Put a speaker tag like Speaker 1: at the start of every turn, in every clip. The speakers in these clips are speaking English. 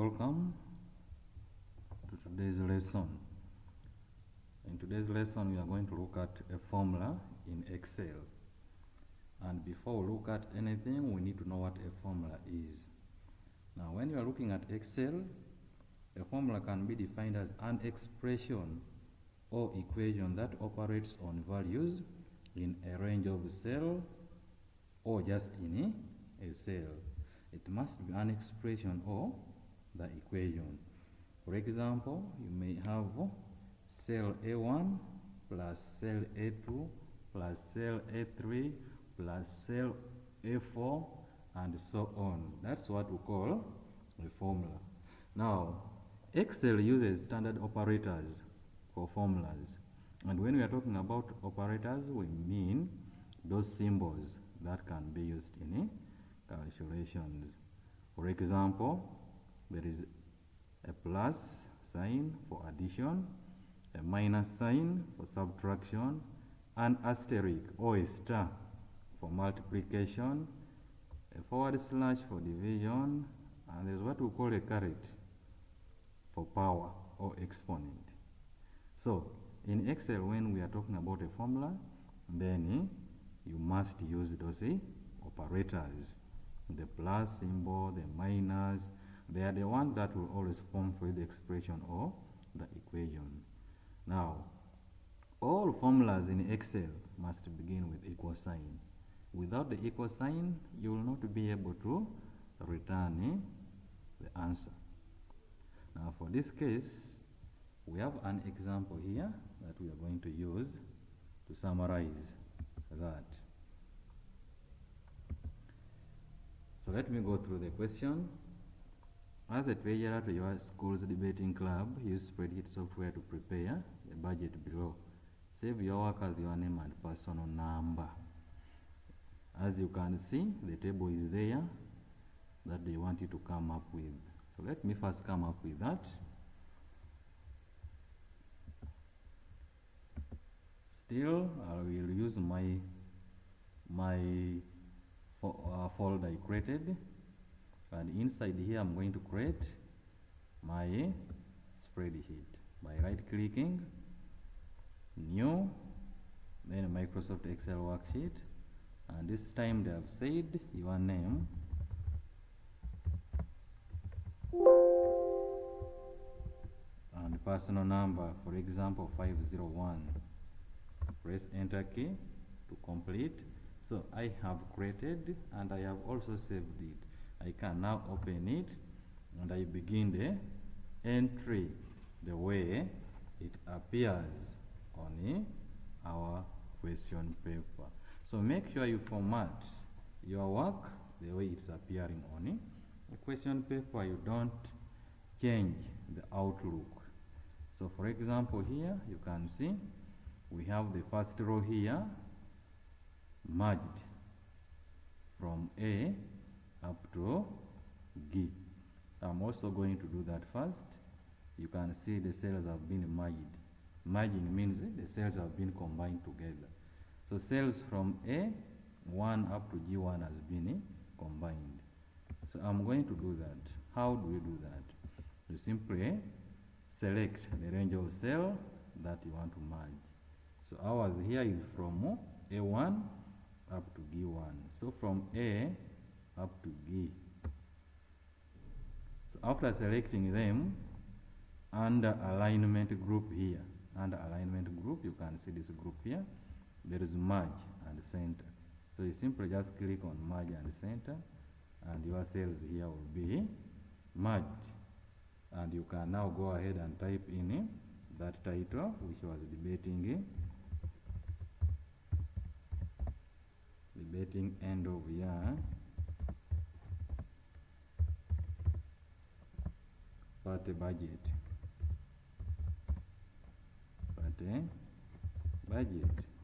Speaker 1: welcome to today's lesson. In today's lesson, we are going to look at a formula in Excel. And before we look at anything, we need to know what a formula is. Now, when you are looking at Excel, a formula can be defined as an expression or equation that operates on values in a range of cells or just in a cell. It must be an expression or the equation. For example, you may have cell A1 plus cell A2 plus cell A3 plus cell A4 and so on. That's what we call a formula. Now, Excel uses standard operators for formulas. And when we are talking about operators, we mean those symbols that can be used in calculations. For example, there is a plus sign for addition, a minus sign for subtraction, an asterisk or a star for multiplication, a forward slash for division, and there's what we call a caret for power or exponent. So in Excel, when we are talking about a formula, then you must use those operators. The plus symbol, the minus, they are the ones that will always form for the expression or the equation. Now, all formulas in Excel must begin with equal sign. Without the equal sign, you will not be able to return the answer. Now, for this case, we have an example here that we are going to use to summarize that. So let me go through the question. As a treasurer to your school's debating club, use Spreadsheet software to prepare the budget below. Save your work as your name and personal number. As you can see, the table is there that they want you to come up with. So let me first come up with that. Still, I will use my folder I created, and inside here I'm going to create my spreadsheet by right-clicking, new, then Microsoft Excel worksheet, and this time they have said your name and personal number, for example 501. Press enter key to complete. So I have created and I have also saved it. I can now open it and I begin the entry the way it appears on our question paper. So make sure you format your work the way it's appearing on the question paper. You don't change the outlook. So for example, here you can see we have the first row here merged from A up to G. I'm also going to do that first. You can see the cells have been merged. Merging means the cells have been combined together. So cells from A1 up to G1 has been combined. So I'm going to do that. How do we do that? You simply select the range of cell that you want to merge. So ours here is from A1 up to G1. So from A up to G. So after selecting them, under alignment group here, under alignment group, you can see this group here. There is merge and center. So you simply just click on merge and center, and your cells here will be merged. And you can now go ahead and type in that title, which was debating end of year party budget.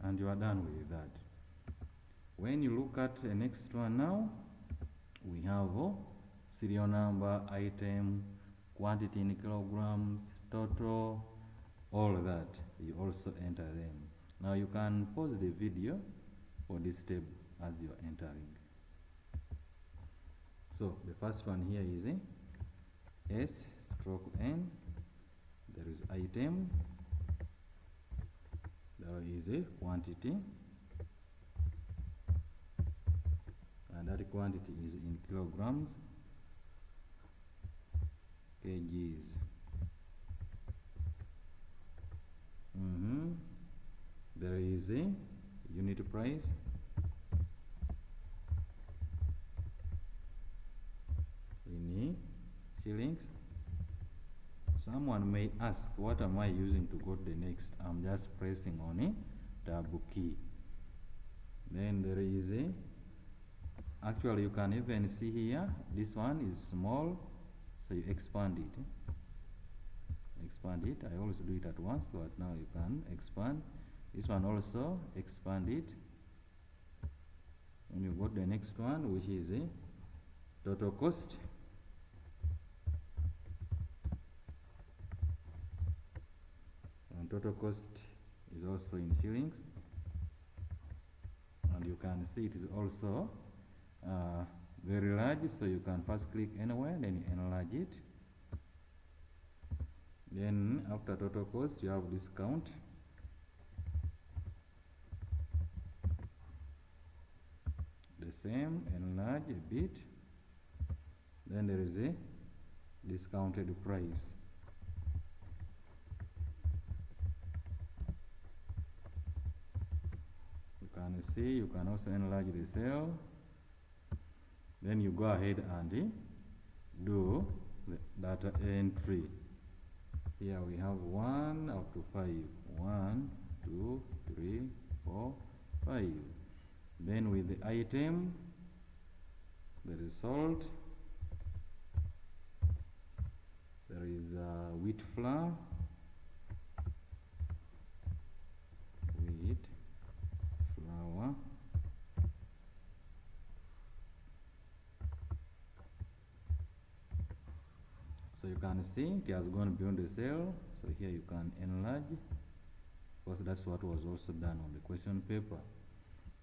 Speaker 1: And you are done with that. When you look at the next one now, we have serial number, item, quantity in kilograms, total, all that. You also enter them. Now you can pause the video for this table as you are entering. So the first one here is S stroke N, there is item, there is a quantity, and that quantity is in kilograms, kgs. There is a unit price, in shillings. Someone may ask, what am I using to go to the next? I'm just pressing on a tab key. Then there is a, actually you can even see here, this one is small, so you expand it. Expand it. I always do it at once, but now you can expand. This one also, expand it. And you go to the next one, which is a total cost. And total cost is also in shillings. And you can see it is also very large, so you can first click anywhere, then you enlarge it. Then after total cost, you have discount. The same, enlarge a bit. Then there is a discounted price. You can see, you can also enlarge the cell. Then you go ahead and do the data entry. Here we have 1 up to 5. 1, 2, 3, 4, 5. Then with the item, there is salt, there is wheat flour, so you can see it has gone beyond the cell. So here you can enlarge, because that's what was also done on the question paper.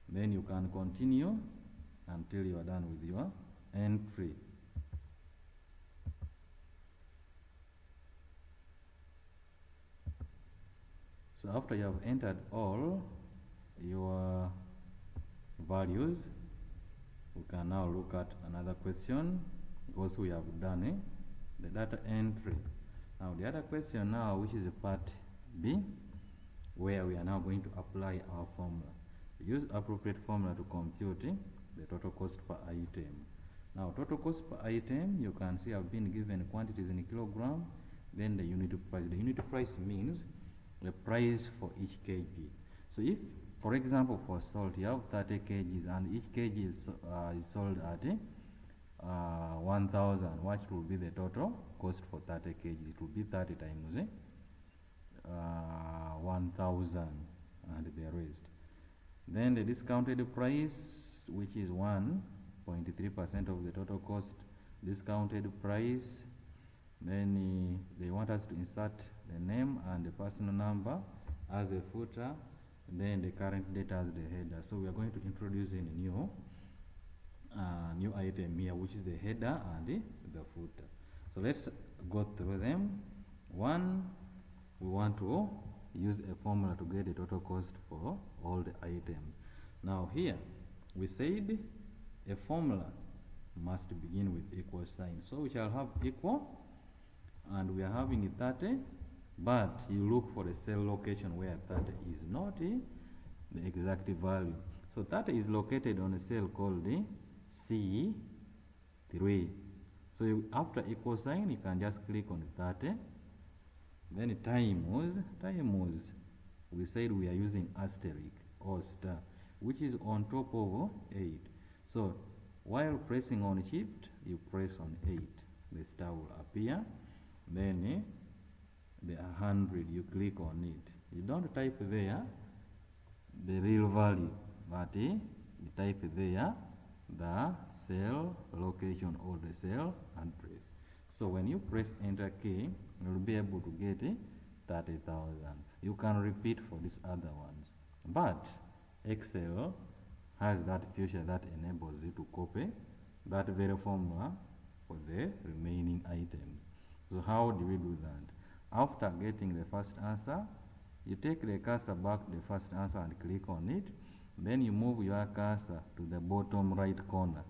Speaker 1: Then you can continue until you are done with your entry. So after you have entered all your values, we can now look at another question, because we have done the data entry. Now the other question now, which is part B, where we are now going to apply our formula. Use appropriate formula to compute the total cost per item. Now total cost per item, you can see I've been given quantities in kilogram, then the unit price. The unit price means the price for each kg. So if, for example, for salt you have 30 kgs and each kg is sold at 1,000, what will be the total cost for 30 kg? It will be 30 times 1,000 and the rest. Then the discounted price, which is 1.3% of the total cost, discounted price. Then they want us to insert the name and the personal number as a footer, then the current date as the header. So we are going to introduce in a new item here, which is the header and the footer. So let's go through them. One, we want to use a formula to get the total cost for all the items. Now here, we said a formula must begin with equal sign. So we shall have equal, and we are having 30, but you look for the cell location where 30 is not the exact value. So 30 is located on a cell called the C3. So after equal sign, you can just click on 30. Then times, we said we are using asterisk or star, which is on top of 8. So while pressing on shift, you press on 8, the star will appear. Then the 100, you click on it. You don't type there the real value, but you type there the cell location or the cell address. So when you press enter key, you'll be able to get 30,000. You can repeat for these other ones, but Excel has that feature that enables you to copy that very formula for the remaining items. So how do we do that? After getting the first answer, you take the cursor back to the first answer and click on it. Then you move your cursor to the bottom right corner,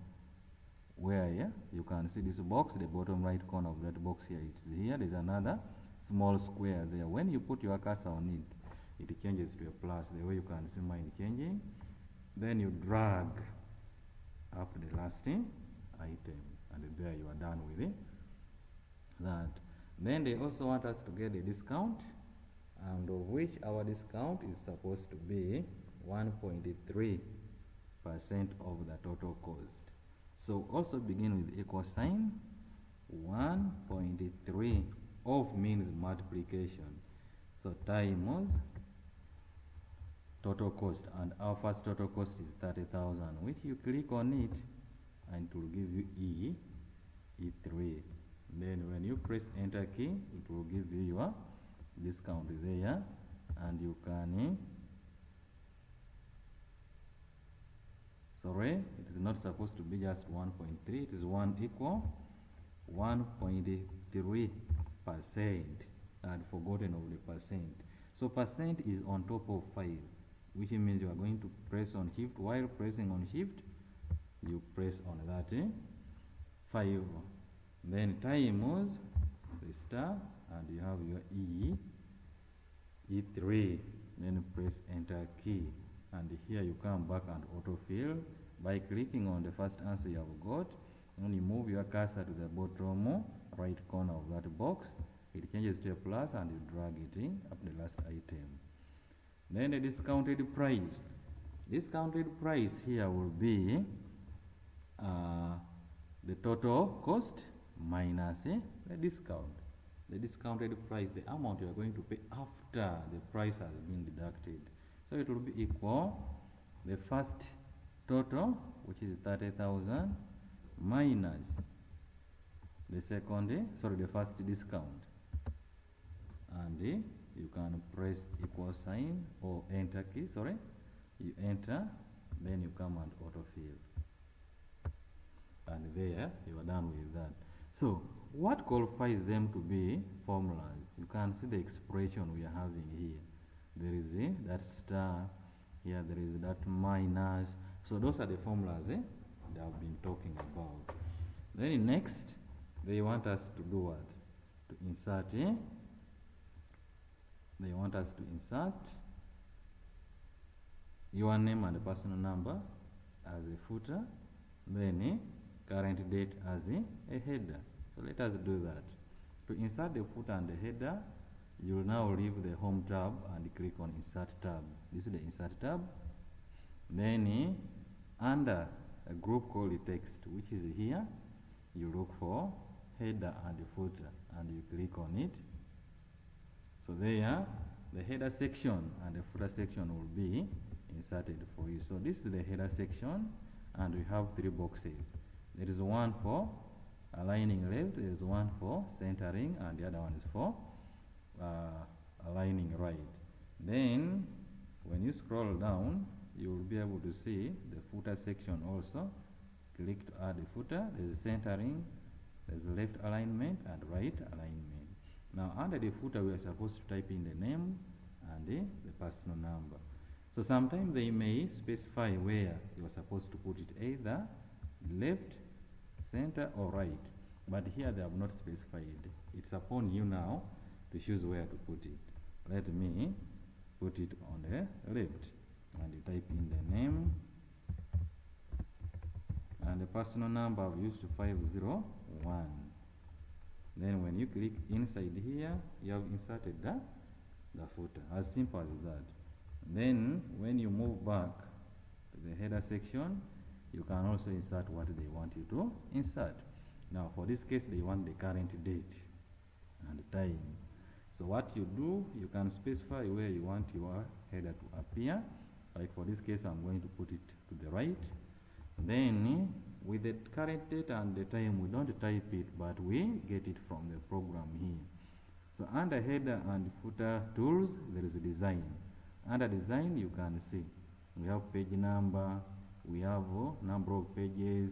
Speaker 1: where you can see this box, the bottom right corner of that box here. It's here. There's another small square there. When you put your cursor on it, it changes to a plus, the way you can see mine changing. Then you drag up to the last item, and there you are done with that. Then they also want us to get a discount, and of which our discount is supposed to be 1.3% of the total cost. So also begin with equal sign. 1.3 of means multiplication. So times total cost, and our first total cost is 30,000, which you click on it and it will give you E3. Then when you press enter key, it will give you your discount there, and you can sorry, it is not supposed to be just 1.3, it is 1 equal 1.3%. I had forgotten of the percent. So percent is on top of 5, which means you are going to press on shift. While pressing on shift, you press on that 5. Then times the star, and you have your E3. Then press enter key, and here you come back and autofill by clicking on the first answer you have got. When you move your cursor to the bottom right corner of that box, it changes to a plus, and you drag it in up the last item. Then the discounted price. Discounted price here will be the total cost minus the discount. The discounted price, the amount you are going to pay after the price has been deducted. So it will be equal the first total, which is 30,000, minus the the first discount. And you can press equal sign or enter key, you enter, then you come and autofill. And there you are done with that. So what qualifies them to be formulas? You can see the expression we are having here. There is that star, here there is that minus. So those are the formulas that I've been talking about. Then next, they want us to do what? To insert they want us to insert your name and personal number as a footer, then current date as a header. So let us do that. To insert the footer and the header, you will now leave the home tab and click on insert tab. This is the insert tab. Then under a group called text, which is here, you look for header and footer, and you click on it. So there, the header section and the footer section will be inserted for you. So this is the header section, and we have 3 boxes. There is one for aligning left, there is one for centering, and the other one is for aligning right. Then when you scroll down, you will be able to see the footer section also. Click to add the footer. There is centering, there is left alignment and right alignment. Now under the footer, we are supposed to type in the name and the personal number. So sometimes they may specify where you are supposed to put it, either left, center or right. But here they have not specified. It's upon you now to choose where to put it. Let me put it on the left, and you type in the name and the personal number. I've used 501. Then when you click inside here, you have inserted the footer. As simple as that. Then when you move back to the header section, you can also insert what they want you to insert. Now for this case, they want the current date and time. So what you do, you can specify where you want your header to appear. Like for this case, I'm going to put it to the right. Then with the current date and the time, we don't type it, but we get it from the program here. So under header and footer tools, there is a design. Under design, you can see we have page number, we have number of pages,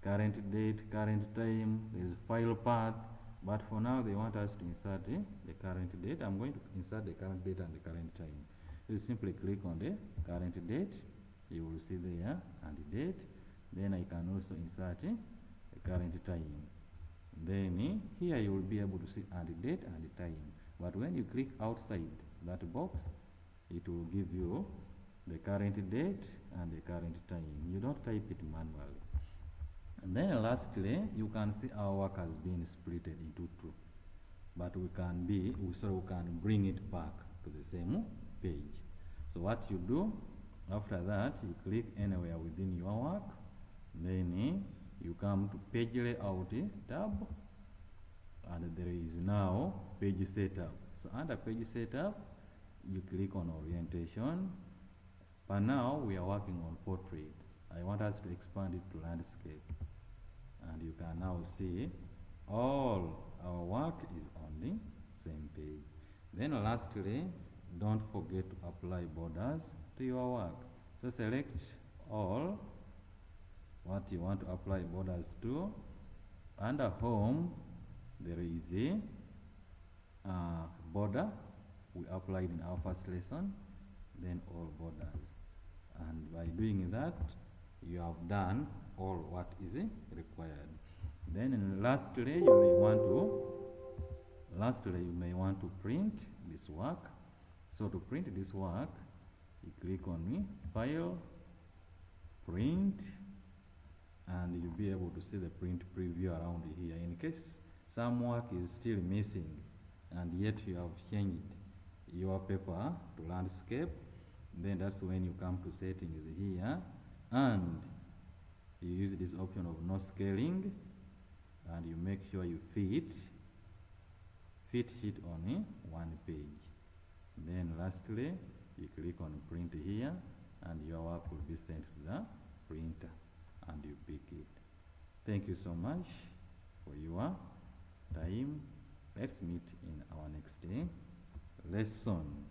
Speaker 1: current date, current time, there is file path. But for now, they want us to insert the current date. I'm going to insert the current date and the current time. You simply click on the current date. You will see there and the date. Then I can also insert the current time. Then here you will be able to see and the date and the time. But when you click outside that box, it will give you the current date and the current time. You don't type it manually. And then lastly, you can see our work has been split into two. But we can bring it back to the same page. So what you do, after that, you click anywhere within your work, then you come to page layout tab, and there is now page setup. So under page setup, you click on orientation. But now we are working on portrait. I want us to expand it to landscape. And you can now see all our work is on the same page. Then lastly, don't forget to apply borders to your work. So select all what you want to apply borders to. Under home, there is a border we applied in our first lesson, then all borders. And by doing that, you have done all what is required. Then lastly, you may want to print this work. So to print this work, you click on File, Print, and you'll be able to see the print preview around here. In case some work is still missing and yet you have changed your paper to landscape, then that's when you come to settings here and you use this option of no scaling, and you make sure you fit sheet on one page. Then lastly, you click on print here and your work will be sent to the printer and you pick it. Thank you so much for your time. Let's meet in our next lesson.